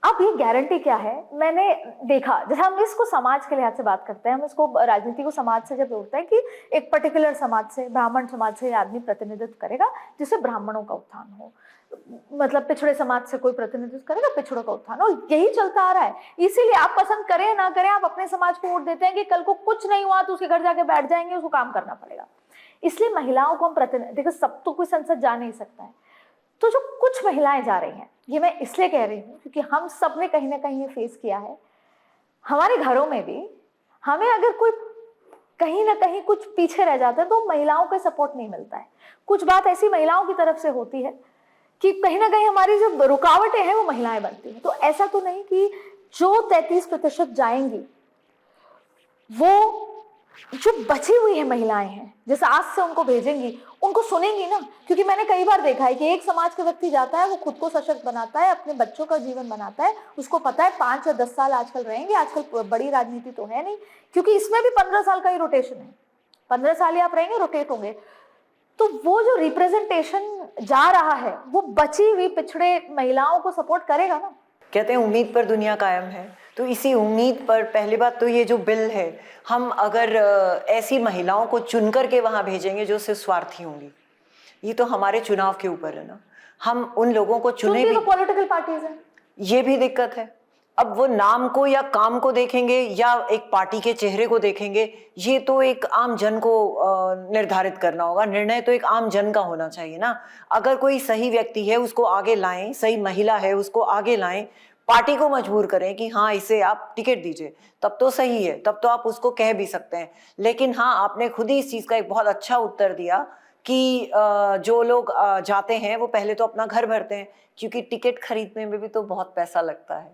अब ये गारंटी क्या है, मैंने देखा, जैसे हम इसको समाज के लिहाज से बात करते हैं, हम इसको राजनीति को समाज से जब जोड़ते हैं कि एक पर्टिकुलर समाज से, ब्राह्मण समाज से आदमी प्रतिनिधित्व करेगा जिससे ब्राह्मणों का उत्थान हो, मतलब पिछड़े समाज से कोई प्रतिनिधित्व करेगा पिछड़ों का उत्थान हो, यही चलता आ रहा है। इसीलिए आप पसंद करें ना करें, आप अपने समाज को वोट देते हैं कि कल को कुछ नहीं हुआ तो उसके घर जाके बैठ जाएंगे, उसको काम करना पड़ेगा। इसलिए महिलाओं को हम प्रतिनिधि, देखो सब तो कोई संसद जा नहीं सकता है, तो जो कुछ महिलाएं जा रही हैं, ये मैं इसलिए कह रही हूँ क्योंकि हम सब ने कहीं ना कहीं ये फेस किया है। हमारे घरों में भी हमें अगर कोई कहीं ना कहीं कुछ पीछे रह जाता है तो महिलाओं का सपोर्ट नहीं मिलता है। कुछ बात ऐसी महिलाओं की तरफ से होती है कि कहीं ना कहीं हमारी जो रुकावटें हैं वो महिलाएं बनती हैं। तो ऐसा तो नहीं कि जो 33% जाएंगी वो जो बची हुई है महिलाएं हैं, जैसे आज से उनको भेजेंगी, उनको सुनेंगी ना। क्योंकि मैंने कई बार देखा है कि एक समाज का व्यक्ति जाता है, वो खुद को सशक्त बनाता है, अपने बच्चों का जीवन बनाता है, उसको पता है 5 या 10 साल आजकल रहेंगे। आजकल बड़ी राजनीति तो है नहीं, क्योंकि इसमें भी 15 साल का ही रोटेशन है, 15 साल ही आप रहेंगे, रोटेट होंगे। तो वो जो रिप्रेजेंटेशन जा रहा है वो बची हुई पिछड़े महिलाओं को सपोर्ट करेगा ना। कहते हैं उम्मीद पर दुनिया कायम है, तो इसी उम्मीद पर पहली बात तो ये जो बिल है, हम अगर ऐसी महिलाओं को चुन करके वहाँ भेजेंगे जो सिर्फ स्वार्थी होंगी, ये तो हमारे चुनाव के ऊपर है ना। हम उन लोगों को चुने भी, पॉलिटिकल पार्टीज हैं, ये भी दिक्कत है। अब वो नाम को या काम को देखेंगे या एक पार्टी के चेहरे को देखेंगे, ये तो एक आम जन को निर्धारित करना होगा। निर्णय तो एक आम जन का होना चाहिए ना। अगर कोई सही व्यक्ति है उसको आगे लाएं, सही महिला है उसको आगे लाएं, पार्टी को मजबूर करें कि हाँ इसे आप टिकट दीजिए, तब तो सही है, तब तो आप उसको कह भी सकते हैं। लेकिन हाँ, आपने खुद ही इस चीज़ का एक बहुत अच्छा उत्तर दिया कि जो लोग जाते हैं वो पहले तो अपना घर भरते हैं, क्योंकि टिकट खरीदने में भी तो बहुत पैसा लगता है।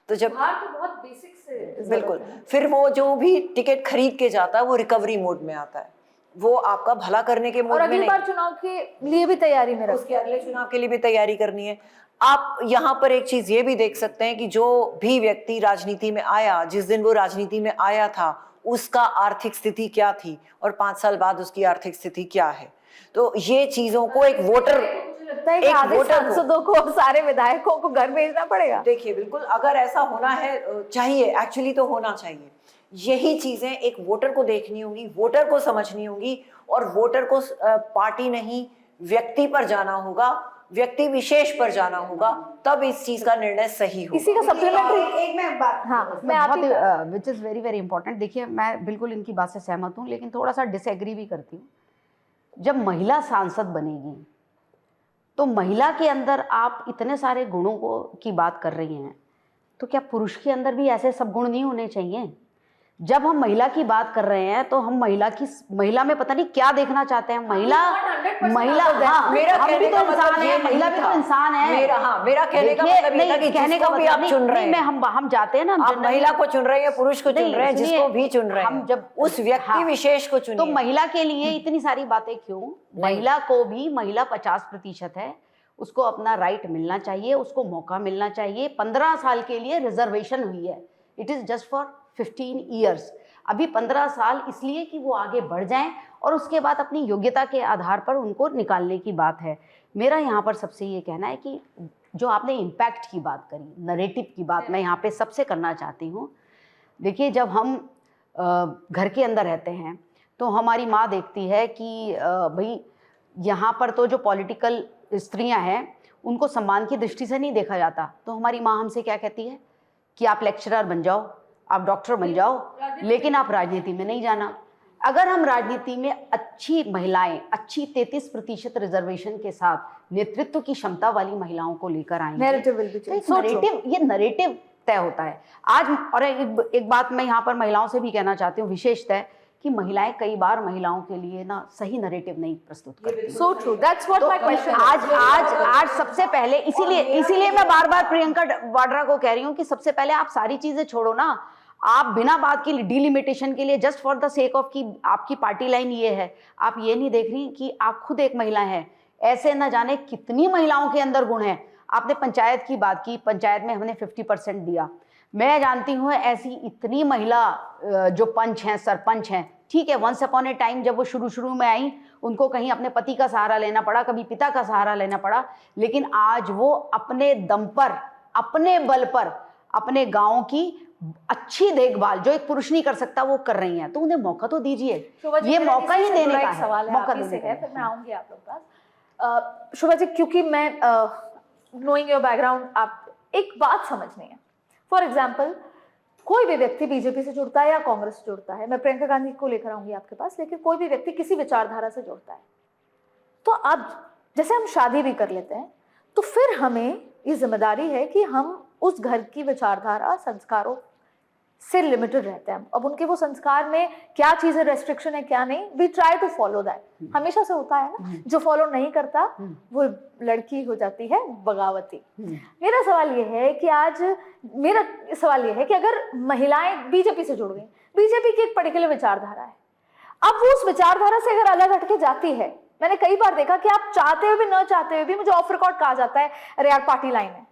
तो जब तो बहुत बेसिक से बिल्कुल, फिर वो जो भी टिकट खरीद के जाता है वो रिकवरी मोड में आता है, वो आपका भला करने के मोड में नहीं। अगली बार चुनाव के लिए भी तैयारी में उसके अगले चुनाव के लिए भी तैयारी करनी है। आप यहाँ पर एक चीज ये भी देख सकते हैं कि जो भी व्यक्ति राजनीति में आया, जिस दिन वो राजनीति में आया था उसका आर्थिक स्थिति क्या थी और 5 साल बाद उसकी आर्थिक स्थिति क्या है। तो ये चीजों को एक वोटर, लगता है कि आधे सांसदों को और सारे विधायकों को घर भेजना पड़ेगा। देखिए बिल्कुल, अगर ऐसा होना है, चाहिए, एक्चुअली तो होना चाहिए। यही चीजें एक वोटर को देखनी होंगी, वोटर को समझनी होंगी, और वोटर को पार्टी नहीं व्यक्ति पर जाना होगा, व्यक्ति विशेष पर जाना होगा, तब इस चीज का निर्णय सही होगा। इसी का सप्लीमेंट्री एक मैं बात, हाँ मैं आप which is very very important. देखिए मैं बिल्कुल इनकी बात से सहमत हूँ, लेकिन थोड़ा सा डिसएग्री भी करती हूँ। जब महिला सांसद बनेगी तो महिला के अंदर आप इतने सारे गुणों को की बात कर रही हैं, तो क्या पुरुष के अंदर भी ऐसे सब गुण नहीं होने चाहिए? जब हम महिला की बात कर रहे हैं तो हम महिला में पता नहीं क्या देखना चाहते हैं। महिला हाँ, मेरा हम भी तो इंसान है, महिला भी तो इंसान है। मेरा कहने का मतलब ये था कि कहने का भी आप चुन रहे हैं, हम जाते हैं ना, आप महिला को चुन रहे हैं, पुरुष को चुन रहे हैं, जिसको भी चुन रहे हैं, हम जब उस व्यक्ति विशेष को चुनिए। तो महिला के लिए इतनी सारी बातें क्यों? महिला को भी, महिला 50% है, उसको अपना राइट मिलना चाहिए, उसको मौका मिलना चाहिए। 15 साल के लिए रिजर्वेशन हुई है, it is just for 15 years. अभी 15 साल इसलिए कि वो आगे बढ़ जाएं और उसके बाद अपनी योग्यता के आधार पर उनको निकालने की बात है। मेरा यहाँ पर सबसे ये कहना है कि जो आपने इम्पैक्ट की बात करी, नरेटिव की बात मैं यहाँ पे सबसे करना चाहती हूँ। देखिए, जब हम घर के अंदर रहते हैं तो हमारी माँ देखती है कि भाई यहाँ पर तो जो पॉलिटिकल स्त्रियाँ हैं उनको सम्मान की दृष्टि से नहीं देखा जाता, तो हमारी माँ हमसे क्या कहती है कि आप लेक्चरर बन जाओ, आप डॉक्टर बन जाओ, लेकिन आप राजनीति में नहीं जाना। अगर हम राजनीति में अच्छी महिलाएं, अच्छी 33% रिजर्वेशन के साथ नेतृत्व की क्षमता वाली महिलाओं को लेकर आएंगे, तो ये नरेटिव तय होता है आज। और एक बात मैं यहाँ पर महिलाओं से भी कहना चाहती हूँ, विशेषतः कि महिलाएं कई बार महिलाओं के लिए ना सही नरेटिव नहीं प्रस्तुत करती। So true, that's what my question is। आज सबसे पहले इसीलिए मैं बार-बार प्रियंका वाड्रा को कह रही हूँ कि सबसे पहले आप सारी चीजें छोड़ो ना। आप बिना बात की डिलिमिटेशन के लिए, just for the sake of कि आपकी पार्टी लाइन ये है, आप ये नहीं देख रही कि आप खुद एक महिला हैं। ऐसे न जाने कितनी महिलाओं के अंदर गुण हैं। आपने पंचायत की बात की, पंचायत में हमने 50% दिया। मैं जानती हूँ ऐसी इतनी महिला जो पंच हैं, सरपंच हैं, ठीक है, वंस अपॉन ए टाइम जब वो शुरू में आई, उनको कहीं अपने पति का सहारा लेना पड़ा, कभी पिता का सहारा लेना पड़ा, लेकिन आज वो अपने दम पर अपने बल पर अपने गांव की अच्छी देखभाल जो एक पुरुष नहीं कर सकता वो कर रही हैं, तो उन्हें मौका तो दीजिए। शोभा जी, ये मेरा मौका ही इसी से देने जुड़ा का एक है, सवाल है मौका आप ही देने से का है, है। फिर मैं आऊंगी आप लोग के पास। शोभा जी, क्योंकि मैं नोइंग योर बैकग्राउंड, आप एक बात समझनी है। फॉर एग्जाम्पल, कोई भी व्यक्ति बीजेपी से जुड़ता है या कांग्रेस से जुड़ता है, मैं प्रियंका गांधी को लेकर आऊंगी आपके पास, लेकिन कोई भी व्यक्ति किसी विचारधारा से जुड़ता है, तो अब जैसे हम शादी भी कर लेते हैं, तो फिर हमें ये जिम्मेदारी है कि हम उस घर की विचारधारा, संस्कारों से लिमिटेड रहते हैं। अब उनके वो संस्कार में क्या चीजें रेस्ट्रिक्शन है क्या नहीं, we try to follow that. हमेशा से होता है ना, जो फॉलो नहीं करता वो लड़की हो जाती है बगावती। मेरा सवाल ये है कि अगर महिलाएं बीजेपी से जुड़ गई, बीजेपी की एक पर्टिकुलर विचारधारा है, अब वो उस विचारधारा से अगर अलग हटके जाती है, मैंने कई बार देखा कि आप चाहते हुए भी न चाहते हुए भी मुझे ऑफ रिकॉर्ड कहा जाता है, अरे यार पार्टी लाइन है।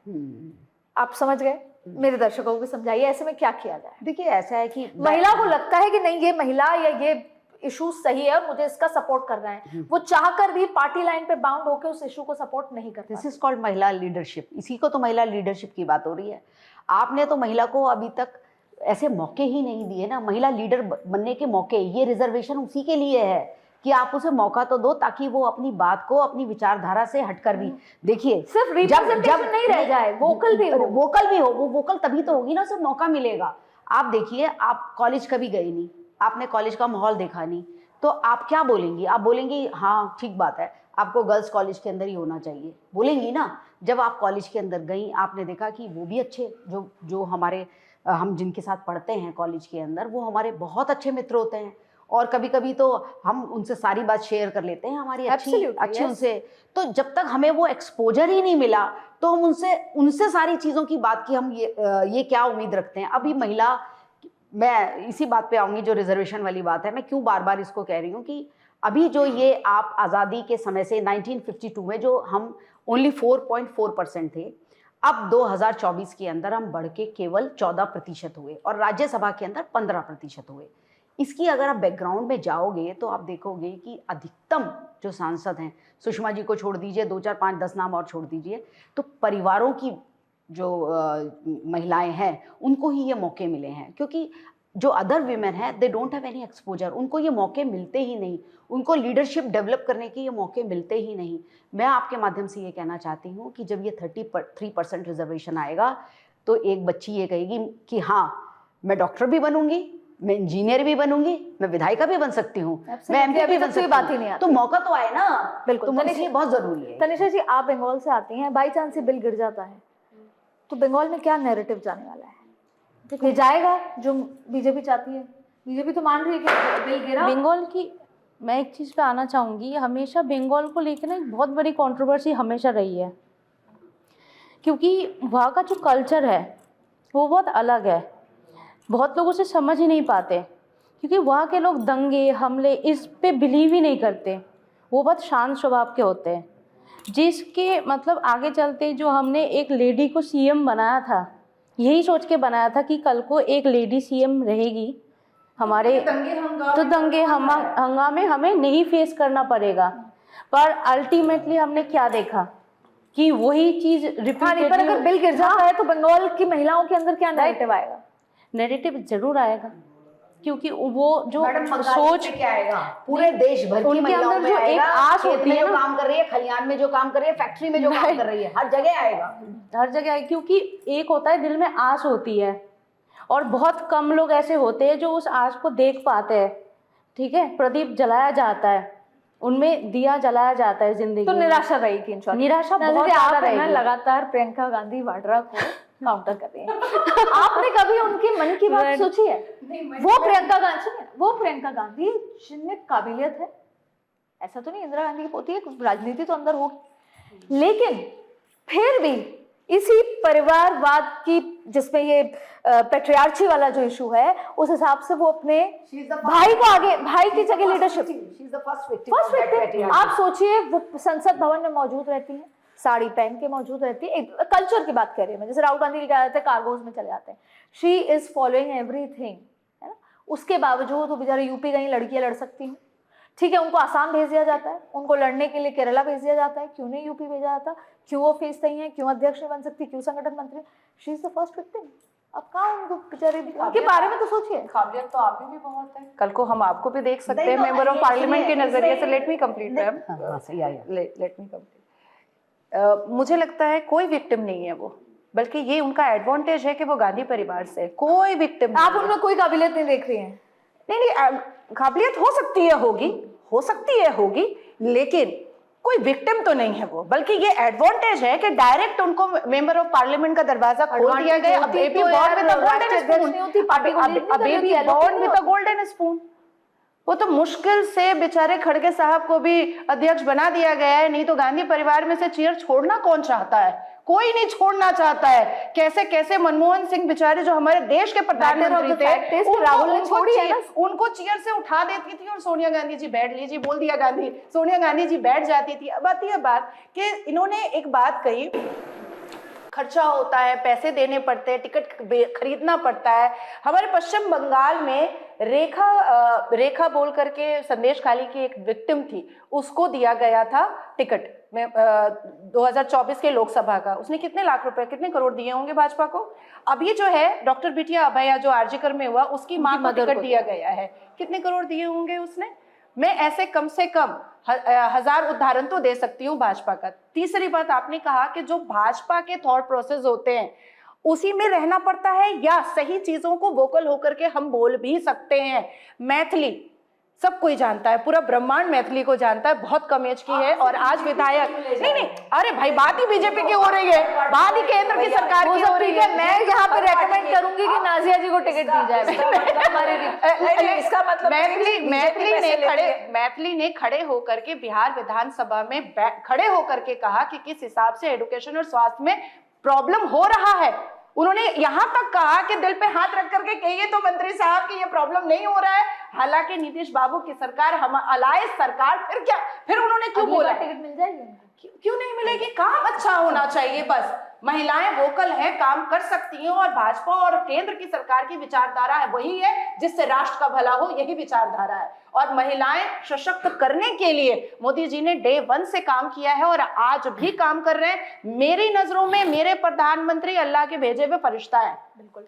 आप समझ गए, मेरे दर्शकों को भी समझाइए ऐसे में क्या किया जाए। देखिए ऐसा है कि महिला को लगता है कि नहीं ये महिला या ये इशू सही है और मुझे इसका सपोर्ट करना है, वो चाहकर भी पार्टी लाइन पे बाउंड होकर उस इशू को सपोर्ट नहीं करती। दिस इज कॉल्ड महिला लीडरशिप। इसी को तो महिला लीडरशिप की बात हो रही है। आपने तो महिला को अभी तक ऐसे मौके ही नहीं दिए ना, महिला लीडर बनने के मौके। ये रिजर्वेशन उसी के लिए है कि आप उसे मौका तो दो ताकि वो अपनी बात को अपनी विचारधारा से हटकर भी देखिए, सिर्फ रिप्रेजेंटेशन नहीं रह जाए, वोकल भी हो। वो वोकल तभी तो होगी ना, उसे मौका मिलेगा। आप देखिए, आप कॉलेज कभी गए नहीं, आपने कॉलेज का माहौल देखा नहीं, तो आप क्या बोलेंगी? आप बोलेंगी हाँ ठीक बात है, आपको गर्ल्स कॉलेज के अंदर ही होना चाहिए, बोलेंगी ना। जब आप कॉलेज के अंदर गई, आपने देखा कि वो भी अच्छे जो हमारे हम जिनके साथ पढ़ते हैं कॉलेज के अंदर, वो हमारे बहुत अच्छे मित्र होते हैं, और कभी कभी तो हम उनसे सारी बात शेयर कर लेते हैं, हमारी अच्छी उनसे। तो जब तक हमें वो एक्सपोजर ही नहीं मिला, तो हम उनसे सारी चीज़ों की बात की हम ये क्या उम्मीद रखते हैं। अभी महिला, मैं इसी बात पे आऊँगी जो रिजर्वेशन वाली बात है। मैं क्यों बार बार इसको कह रही हूँ कि अभी जो ये आप आज़ादी के समय से 1952 में जो हम ओनली 4.4% थे, अब 2024 के अंदर हम बढ़ के केवल 14% हुए और राज्यसभा के अंदर 15% हुए। इसकी अगर आप बैकग्राउंड में जाओगे तो आप देखोगे कि अधिकतम जो सांसद हैं, सुषमा जी को छोड़ दीजिए, 2 4 5 10 नाम और छोड़ दीजिए, तो परिवारों की जो महिलाएं हैं उनको ही ये मौके मिले हैं, क्योंकि जो अदर वीमेन हैं they don't have any exposure, उनको ये मौके मिलते ही नहीं, उनको लीडरशिप डेवलप करने के ये मौके मिलते ही नहीं। मैं आपके माध्यम से ये कहना चाहती हूँ कि जब ये 33% रिजर्वेशन आएगा, तो एक बच्ची ये कहेगी कि हाँ मैं डॉक्टर भी बनूंगी, मैं इंजीनियर भी बनूंगी, मैं विधायिका भी बन सकती हूँ, मैं एमपी भी बन सकती हूँ। बात ही नहीं आती, तो मौका तो आए ना। बिल्कुल, तो इसलिए बहुत जरूरी है। तनिषा जी, आप बंगाल से आती हैं, बाई चांस ये बिल गिर जाता है तो बंगाल में क्या नैरेटिव जाने वाला है? ये जाएगा जो बीजेपी चाहती है? बीजेपी तो मान रही है कि बिल गिरा। बंगाल की मैं एक चीज़ पे आना चाहूँगी, हमेशा बंगाल को लेकर ना एक बहुत बड़ी कंट्रोवर्सी हमेशा रही है, क्योंकि वहाँ का जो कल्चर है वो बहुत अलग है, बहुत लोग उसे समझ ही नहीं पाते, क्योंकि वहाँ के लोग दंगे हमले इस पे बिलीव ही नहीं करते, वो बहुत शांत स्वभाव के होते हैं, जिसके मतलब आगे चलते जो हमने एक लेडी को सीएम बनाया था, यही सोच के बनाया था कि कल को एक लेडी सीएम रहेगी हमारे, तो दंगे हंगामे हमें नहीं फेस करना पड़ेगा। पर अल्टीमेटली हमने क्या देखा कि वही चीज रिपीट। पर अगर बिल गिर जाता है तो बंगाल की महिलाओं के अंदर क्या नैरेटिव आएगा? नैरेटिव जरूर आएगा, क्योंकि वो जो सोच क्या आएगा, पूरे देश भर की उनके अंदर जो एक आस होती है, काम कर रही है, खलियान में जो काम कर रही है, फैक्ट्री में जो काम कर रही है, हर जगह आएगा, हर जगह आएगा। क्योंकि एक होता है दिल में आस होती है, और बहुत कम लोग ऐसे होते हैं जो उस आस को देख पाते हैं। ठीक है, प्रदीप जलाया जाता है, उनमें दिया जलाया जाता है जिंदगी। तो निराशा रहेगी, निराशा बहुत ज्यादा रहेगी। लगातार प्रियंका गांधी वाड्रा को काउंटर कर रही है। आपने कभी उनकी मन की बात सोची है? वो प्रियंका गांधी जिनमें काबिलियत है, ऐसा तो नहीं इंदिरा गांधी की पोती है, राजनीति तो अंदर होगी, लेकिन फिर भी इसी परिवारवाद की, जिसमें ये पेट्रियार्ची वाला जो इशू है, उस हिसाब से वो अपने भाई को आगे, भाई की जगह लीडरशिप, फर्स्ट विक्टिम। आप सोचिए, वो संसद भवन में मौजूद रहती है, साड़ी पहन के मौजूद रहती है। कल्चर की बात कर रही हूँ मैं, जैसे राहुल गांधी क्या जाते हैं, कार्गोज में चले जाते हैं, शी इज फॉलोइंग एवरीथिंग, है ना। उसके बावजूद वो बेचारे यूपी गई, लड़कियां लड़ सकती हैं, ठीक है, उनको आसाम भेज दिया जाता है, उनको लड़ने के लिए केरला भेज दिया जाता है, क्यों नहीं यूपी भेजा जाता? क्यों वो फेस नहीं है? क्यों अध्यक्ष नहीं बन सकती? क्यों संगठन मंत्री? She is the first victim. अब कहाँ उनको बेचारे, उनके बारे में तो सोचिए। काबिलियत तो आप में भी बहुत है, कल को हम आपको भी देख सकते हैं मेंबर ऑफ पार्लियामेंट के नजरिए से। Let me complete ma'am, let me complete. मुझे लगता है कोई विक्टिम नहीं है वो, बल्कि ये उनका एडवांटेज है कि वो गांधी परिवार से है। कोई विक्टिम आप उनमें कोई काबिलियत नहीं देख रही हैं? नहीं, काबिलियत हो सकती है होगी, हो सकती है होगी, लेकिन कोई विक्टिम तो नहीं है वो, बल्कि ये एडवांटेज है कि डायरेक्ट उनको मेंबर ऑफ पार्लियामेंट का दरवाजा खोल दिया गया। अब baby born with the golden spoon, baby born with the golden spoon. वो तो मुश्किल से बेचारे खड़गे साहब को भी अध्यक्ष बना दिया गया है, नहीं तो गांधी परिवार में से चेयर छोड़ना कौन चाहता है? कोई नहीं छोड़ना चाहता है। कैसे कैसे मनमोहन सिंह बेचारे जो हमारे देश के प्रधानमंत्री थे, राहुल ने छोड़ी है ना, उनको चेयर से उठा देती थी और सोनिया गांधी जी बैठ लीजिए, बोल दिया गांधी, सोनिया गांधी जी बैठ जाती थी। अब आती है बात कि इन्होंने एक बात कही, खर्चा होता है, पैसे देने पड़ते हैं, टिकट खरीदना पड़ता है। हमारे पश्चिम बंगाल में रेखा बोल करके संदेश खाली की एक विक्टिम थी, उसको दिया गया था टिकट में 2024 के लोकसभा का। उसने कितने लाख रुपए, कितने करोड़ दिए होंगे भाजपा को। अभी जो है डॉक्टर बिटिया अभया जो आरजीकर में हुआ, उसकी मां को टिकट दिया गया है, कितने करोड़ दिए होंगे उसने। मैं ऐसे कम से कम 1000 उदाहरण तो दे सकती हूँ भाजपा का। तीसरी बात, आपने कहा कि जो भाजपा के थॉट प्रोसेस होते हैं उसी में रहना पड़ता है, या सही चीजों को वोकल होकर के हम बोल भी सकते हैं। मैथिली सब कोई जानता है, पूरा ब्रह्मांड मैथिली को जानता है, बहुत कम एज की है और आज विधायक। नहीं, अरे भाई, बात ही बीजेपी की हो रही है, बात ही केंद्र की सरकार की हो रही है। मैं यहाँ पे रेकमेंड करूंगी कि नाजिया जी को टिकट दी जाए। इसका मतलब मैथिली ने खड़े होकर के बिहार विधानसभा में खड़े होकर के कहा कि किस हिसाब से एजुकेशन और स्वास्थ्य में प्रॉब्लम हो रहा है। उन्होंने यहां तक कहा कि दिल पे हाथ रख करके कहिए तो मंत्री साहब कि ये प्रॉब्लम नहीं हो रहा है। हालांकि नीतीश बाबू की सरकार, हम अलायंस सरकार, फिर क्या, फिर उन्होंने क्यों बोला टिकट मिल जाएगी? क्यों नहीं मिलेगी? काम अच्छा होना चाहिए, बस महिलाएं वोकल हैं, काम कर सकती हैं, और भाजपा और केंद्र की सरकार की विचारधारा है वही है जिससे राष्ट्र का भला हो, यही विचारधारा है। और महिलाएं सशक्त करने के लिए मोदी जी ने डे 1 से काम किया है और आज भी काम कर रहे हैं। मेरी नजरों में मेरे प्रधानमंत्री अल्लाह के भेजे हुए फरिश्ता है। बिल्कुल।